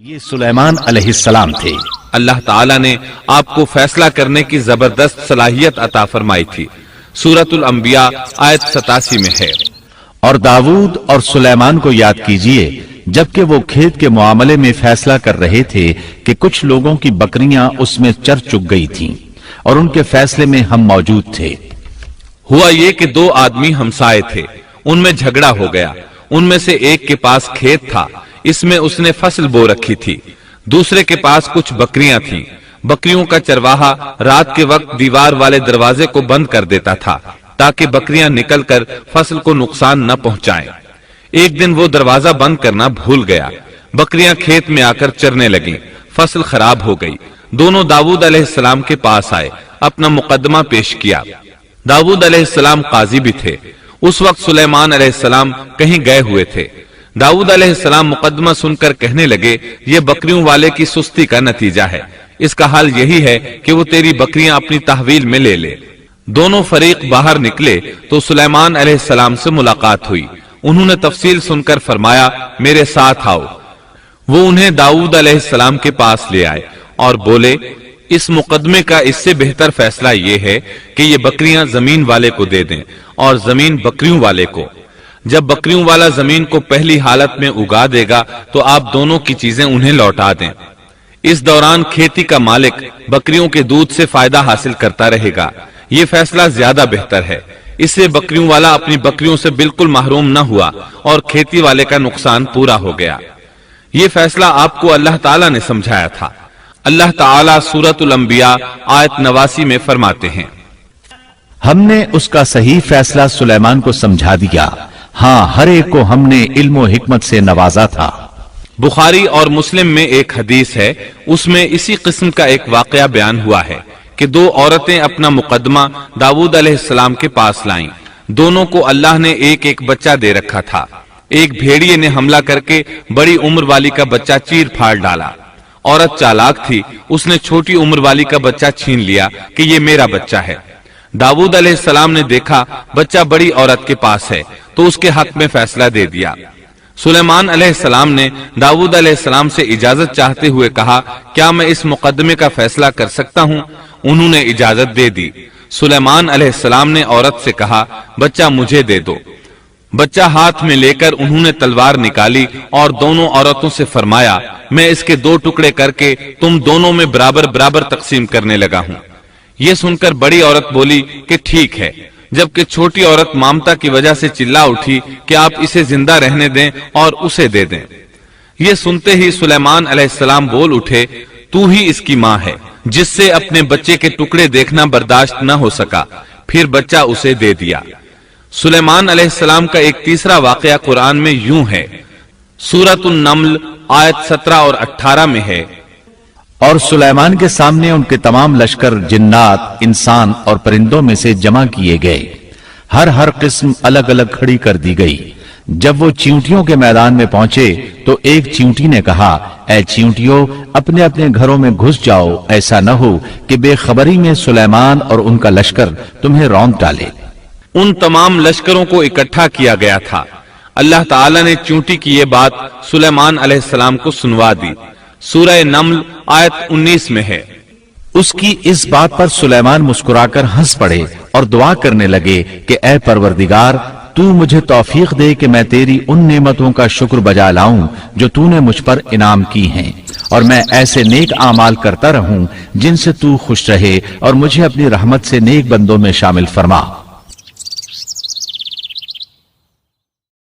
یہ سلیمان علیہ السلام تھے۔ اللہ تعالیٰ نے آپ کو فیصلہ کرنے کی زبردست صلاحیت عطا فرمائی تھی۔ سورۃ الانبیاء آیت 87 میں ہے۔ اور داؤد اور سلیمان کو یاد کیجئے جبکہ وہ کھیت کے معاملے میں فیصلہ کر رہے تھے کہ کچھ لوگوں کی بکریاں اس میں چر چک گئی تھیں اور ان کے فیصلے میں ہم موجود تھے۔ ہوا یہ کہ دو آدمی ہمسائے تھے، ان میں جھگڑا ہو گیا۔ ان میں سے ایک کے پاس کھیت تھا، اس میں اس نے فصل بو رکھی تھی۔ دوسرے کے پاس کچھ بکریاں تھیں۔ بکریوں کا چرواہا رات کے وقت دیوار والے دروازے کو بند کر دیتا تھا تاکہ بکریاں نکل کر فصل کو نقصان نہ پہنچائیں۔ ایک دن وہ دروازہ بند کرنا بھول گیا۔ بکریاں کھیت میں آ کر چرنے لگیں، فصل خراب ہو گئی۔ دونوں داؤد علیہ السلام کے پاس آئے، اپنا مقدمہ پیش کیا۔ داؤد علیہ السلام قاضی بھی تھے۔ اس وقت سلیمان علیہ السلام کہیں گئے ہوئے تھے۔ داؤد علیہ السلام مقدمہ سن کر کہنے لگے، یہ بکریوں والے کی سستی کا نتیجہ ہے۔ اس کا حل یہی ہے کہ وہ تیری بکریاں اپنی تحویل میں لے لے۔ دونوں فریق باہر نکلے تو سلیمان علیہ السلام سے ملاقات ہوئی۔ انہوں نے تفصیل سن کر فرمایا، میرے ساتھ آؤ۔ وہ انہیں داؤد علیہ السلام کے پاس لے آئے اور بولے، اس مقدمے کا اس سے بہتر فیصلہ یہ ہے کہ یہ بکریاں زمین والے کو دے دیں اور زمین بکریوں والے کو۔ جب بکریوں والا زمین کو پہلی حالت میں اگا دے گا تو آپ دونوں کی چیزیں انہیں لوٹا دیں۔ اس دوران کھیتی کا مالک بکریوں کے دودھ سے فائدہ حاصل کرتا رہے گا۔ یہ فیصلہ زیادہ بہتر ہے۔ اس سے بکریوں والا اپنی بکریوں سے بالکل محروم نہ ہوا اور کھیتی والے کا نقصان پورا ہو گیا۔ یہ فیصلہ آپ کو اللہ تعالیٰ نے سمجھایا تھا۔ اللہ تعالیٰ سورۃ الانبیاء آیت 89 میں فرماتے ہیں، ہم نے اس کا صحیح فیصلہ سلیمان کو سمجھا دیا، ہاں ہر ایک کو ہم نے علم و حکمت سے نوازا تھا۔ بخاری اور مسلم میں ایک حدیث ہے، اس میں اسی قسم کا ایک واقعہ بیان ہوا ہے کہ دو عورتیں اپنا مقدمہ داؤد علیہ السلام کے پاس لائیں۔ دونوں کو اللہ نے ایک ایک بچہ دے رکھا تھا۔ ایک بھیڑیے نے حملہ کر کے بڑی عمر والی کا بچہ چیر پھاڑ ڈالا۔ عورت چالاک تھی، اس نے چھوٹی عمر والی کا بچہ چھین لیا کہ یہ میرا بچہ ہے۔ داؤد علیہ السلام نے دیکھا بچہ بڑی عورت کے پاس ہے تو اس کے حق میں فیصلہ دے دیا۔ سلیمان علیہ السلام نے داؤد علیہ السلام سے اجازت چاہتے ہوئے کہا، کیا میں اس مقدمے کا فیصلہ کر سکتا ہوں؟ انہوں نے اجازت دے دی۔ سلیمان علیہ السلام نے عورت سے کہا، بچہ مجھے دے دو۔ بچہ ہاتھ میں لے کر انہوں نے تلوار نکالی اور دونوں عورتوں سے فرمایا، میں اس کے دو ٹکڑے کر کے تم دونوں میں برابر برابر تقسیم کرنے لگا ہوں۔ یہ سن کر بڑی عورت بولی کہ ٹھیک ہے، جبکہ چھوٹی عورت مامتا کی وجہ سے چلا اٹھی کہ آپ اسے زندہ رہنے دیں اور اسے دے دیں۔ یہ سنتے ہی سلیمان علیہ السلام بول اٹھے، تو ہی اس کی ماں ہے، جس سے اپنے بچے کے ٹکڑے دیکھنا برداشت نہ ہو سکا، پھر بچہ اسے دے دیا۔ سلیمان علیہ السلام کا ایک تیسرا واقعہ قرآن میں یوں ہے، سورۃ النمل آیت 17 اور 18 میں ہے، اور سلیمان کے سامنے ان کے تمام لشکر جنات، انسان اور پرندوں میں سے جمع کیے گئے، ہر قسم الگ الگ کھڑی کر دی گئی۔ جب وہ چیونٹیوں کے میدان میں پہنچے تو ایک چیونٹی نے کہا، اے چیونٹیوں، اپنے اپنے گھروں میں گھس جاؤ، ایسا نہ ہو کہ بے خبری میں سلیمان اور ان کا لشکر تمہیں رونق ڈالے۔ ان تمام لشکروں کو اکٹھا کیا گیا تھا۔ اللہ تعالیٰ نے چیونٹی کی یہ بات سلیمان علیہ السلام کو سنوا دی۔ سورہ نمل آیت 19 میں ہے، اس کی اس بات پر سلیمان مسکرا کر ہنس پڑے اور دعا کرنے لگے کہ اے پروردگار، تو مجھے توفیق دے کہ میں تیری ان نعمتوں کا شکر بجا لاؤں جو تو نے مجھ پر انعام کی ہیں، اور میں ایسے نیک اعمال کرتا رہوں جن سے تو خوش رہے، اور مجھے اپنی رحمت سے نیک بندوں میں شامل فرما۔